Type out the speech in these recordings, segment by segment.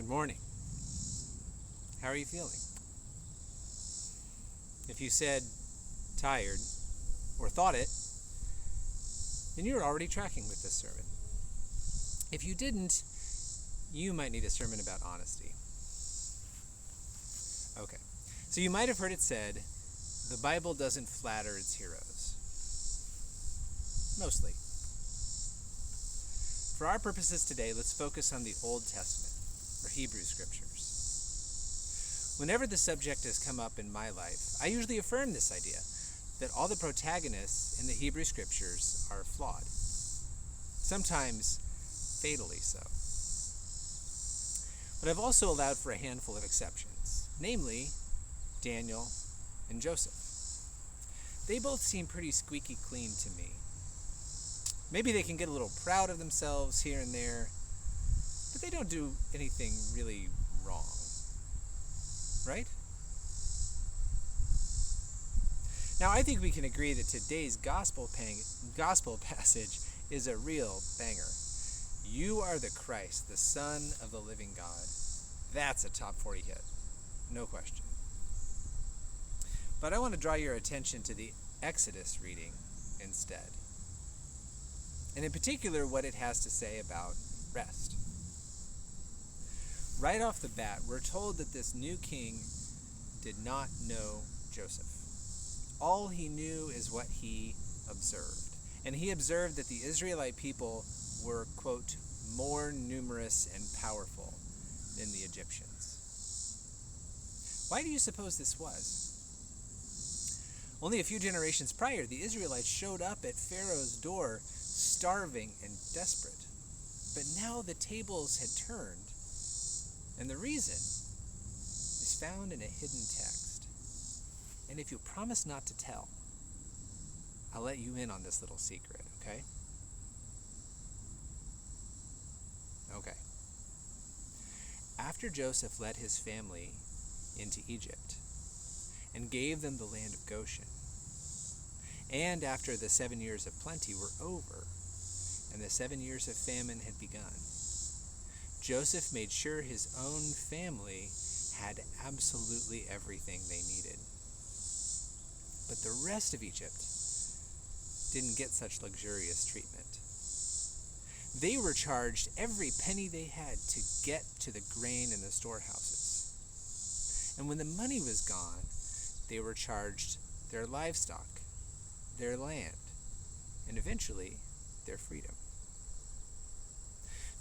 morning. How are you feeling? If you said tired or thought it, then you're already tracking with this sermon. If you didn't, you might need a sermon about honesty. Okay, so you might have heard it said, the Bible doesn't flatter its heroes. Mostly. For our purposes today, let's focus on the Old Testament, or Hebrew Scriptures. Whenever the subject has come up in my life, I usually affirm this idea, that all the protagonists in the Hebrew Scriptures are flawed. Sometimes fatally so. But I've also allowed for a handful of exceptions, namely Daniel and Joseph. They both seem pretty squeaky clean to me. Maybe they can get a little proud of themselves here and there, but they don't do anything really wrong. Right? Now, I think we can agree that today's gospel passage is a real banger. You are the Christ, the Son of the living God. That's a top 40 hit. No question. But I want to draw your attention to the Exodus reading instead. And in particular, what it has to say about rest. Right off the bat, we're told that this new king did not know Joseph. All he knew is what he observed. And he observed that the Israelite people were, quote, more numerous and powerful than the Egyptians. Why do you suppose this was? Only a few generations prior, the Israelites showed up at Pharaoh's door starving and desperate. But now the tables had turned. And the reason is found in a hidden text. And if you'll promise not to tell, I'll let you in on this little secret, okay? Okay. After Joseph led his family into Egypt and gave them the land of Goshen, and after the 7 years of plenty were over and the 7 years of famine had begun, Joseph made sure his own family had absolutely everything they needed. But the rest of Egypt didn't get such luxurious treatment. They were charged every penny they had to get to the grain in the storehouses. And when the money was gone, they were charged their livestock, their land, and eventually their freedom.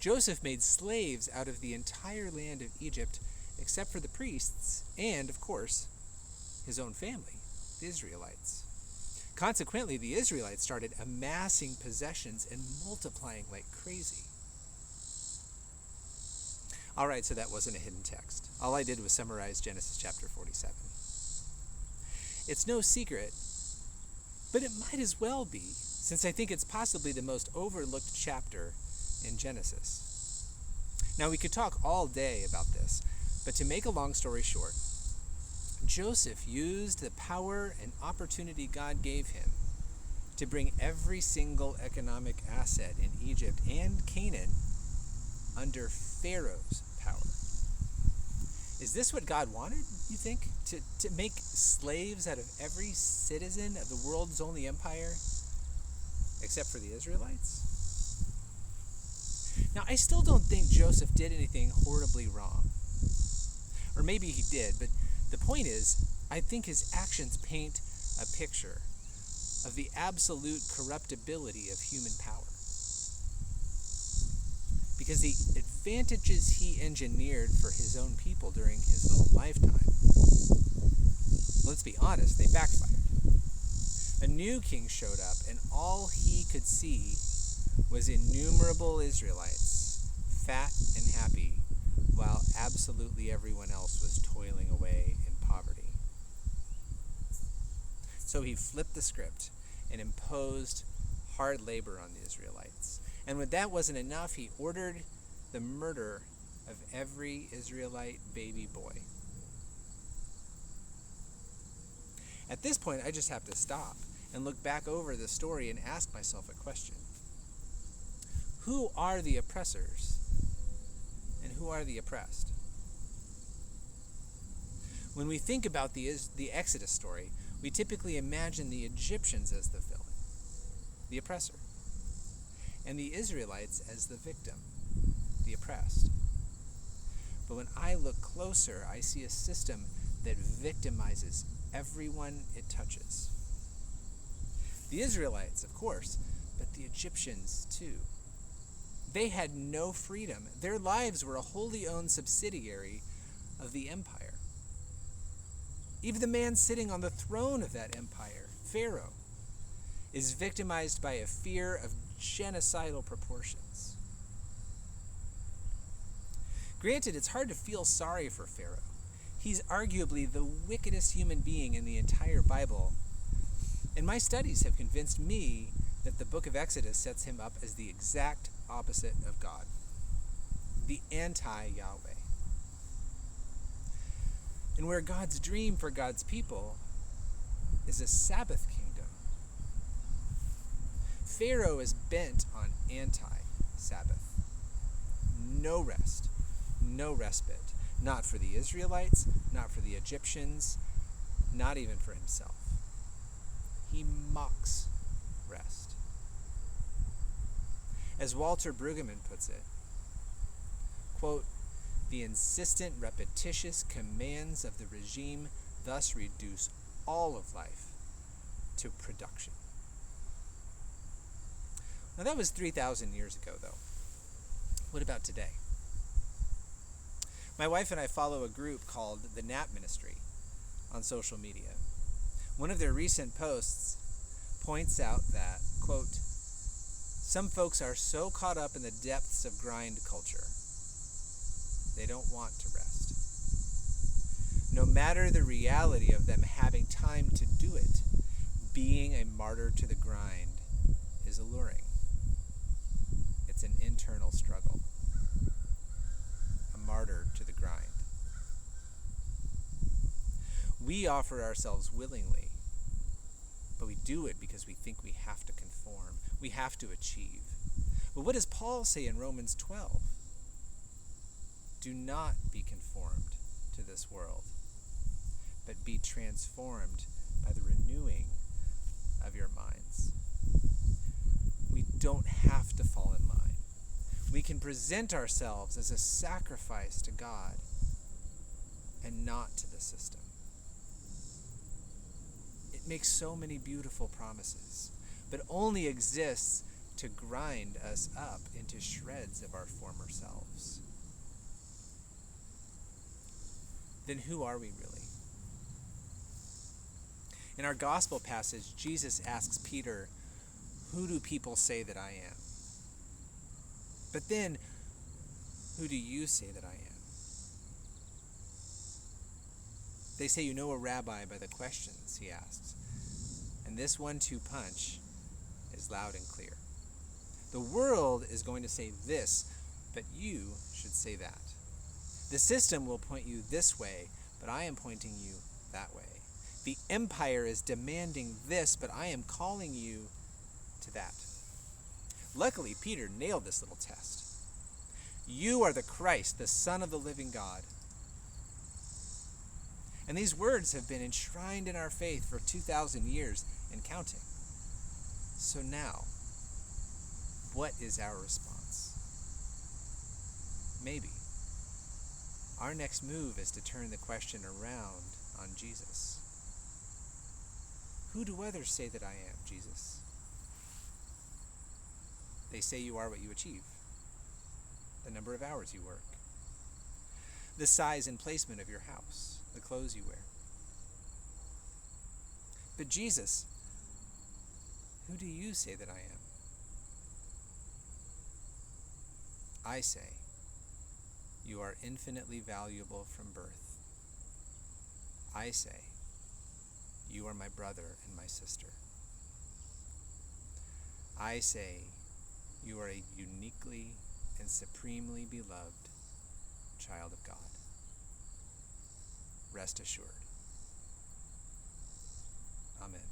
Joseph made slaves out of the entire land of Egypt, except for the priests and, of course, his own family, the Israelites. Consequently, the Israelites started amassing possessions and multiplying like crazy. All right, so that wasn't a hidden text. All I did was summarize Genesis chapter 47. It's no secret, but it might as well be, since I think it's possibly the most overlooked chapter in Genesis. Now, we could talk all day about this, but to make a long story short, Joseph used the power and opportunity God gave him to bring every single economic asset in Egypt and Canaan under Pharaoh's power. Is this what God wanted, you think? To make slaves out of every citizen of the world's only empire, except for the Israelites? Now, I still don't think Joseph did anything horribly wrong. Or maybe he did, but the point is, I think his actions paint a picture of the absolute corruptibility of human power. Because the advantages he engineered for his own people during his own lifetime, let's be honest, they backfired. A new king showed up, and all he could see was innumerable Israelites, fat and happy, while absolutely everyone else was toiling away in poverty. So he flipped the script and imposed hard labor on the Israelites. And when that wasn't enough, he ordered the murder of every Israelite baby boy. At this point, I just have to stop and look back over the story and ask myself a question. Who are the oppressors and who are the oppressed? When we think about the Exodus story, we typically imagine the Egyptians as the villain, the oppressor, and the Israelites as the victim, the oppressed. But when I look closer, I see a system that victimizes everyone it touches. The Israelites, of course, but the Egyptians too. They had no freedom. Their lives were a wholly owned subsidiary of the empire. Even the man sitting on the throne of that empire, Pharaoh, is victimized by a fear of genocidal proportions. Granted, it's hard to feel sorry for Pharaoh. He's arguably the wickedest human being in the entire Bible. And my studies have convinced me that the book of Exodus sets him up as the exact opposite of God, the anti-Yahweh. And where God's dream for God's people is a Sabbath kingdom, Pharaoh is bent on anti-Sabbath. No rest, no respite, not for the Israelites, not for the Egyptians, not even for himself. He mocks rest. As Walter Brueggemann puts it, quote, "The insistent, repetitious commands of the regime thus reduce all of life to production." Now that was 3,000 years ago, though. What about today? My wife and I follow a group called the Nap Ministry on social media. One of their recent posts points out that, quote, "Some folks are so caught up in the depths of grind culture, they don't want to rest. No matter the reality of them having time to do it, being a martyr to the grind is alluring. It's an internal struggle. A martyr to the grind." We offer ourselves willingly, but we do it because we think we have to conform, we have to achieve. But what does Paul say in Romans 12? "Do not be conformed to this world, but be transformed by the renewing of your minds." We don't have to fall in line. We can present ourselves as a sacrifice to God and not to the system. It makes so many beautiful promises, but only exists to grind us up into shreds of our former selves. Then who are we really? In our gospel passage, Jesus asks Peter, "Who do people say that I am?" But then, "Who do you say that I am?" They say, "You know a rabbi by the questions," he asks. And this 1-2 punch is loud and clear. The world is going to say this, but you should say that. The system will point you this way, but I am pointing you that way. The empire is demanding this, but I am calling you to that. Luckily, Peter nailed this little test. "You are the Christ, the Son of the living God." And these words have been enshrined in our faith for 2,000 years and counting. So now, what is our response? Maybe our next move is to turn the question around on Jesus. Who do others say that I am, Jesus? They say you are what you achieve, the number of hours you work, the size and placement of your house, the clothes you wear. But Jesus, who do you say that I am? I say, you are infinitely valuable from birth. I say, you are my brother and my sister. I say, you are a uniquely and supremely beloved child of God. Rest assured. Amen.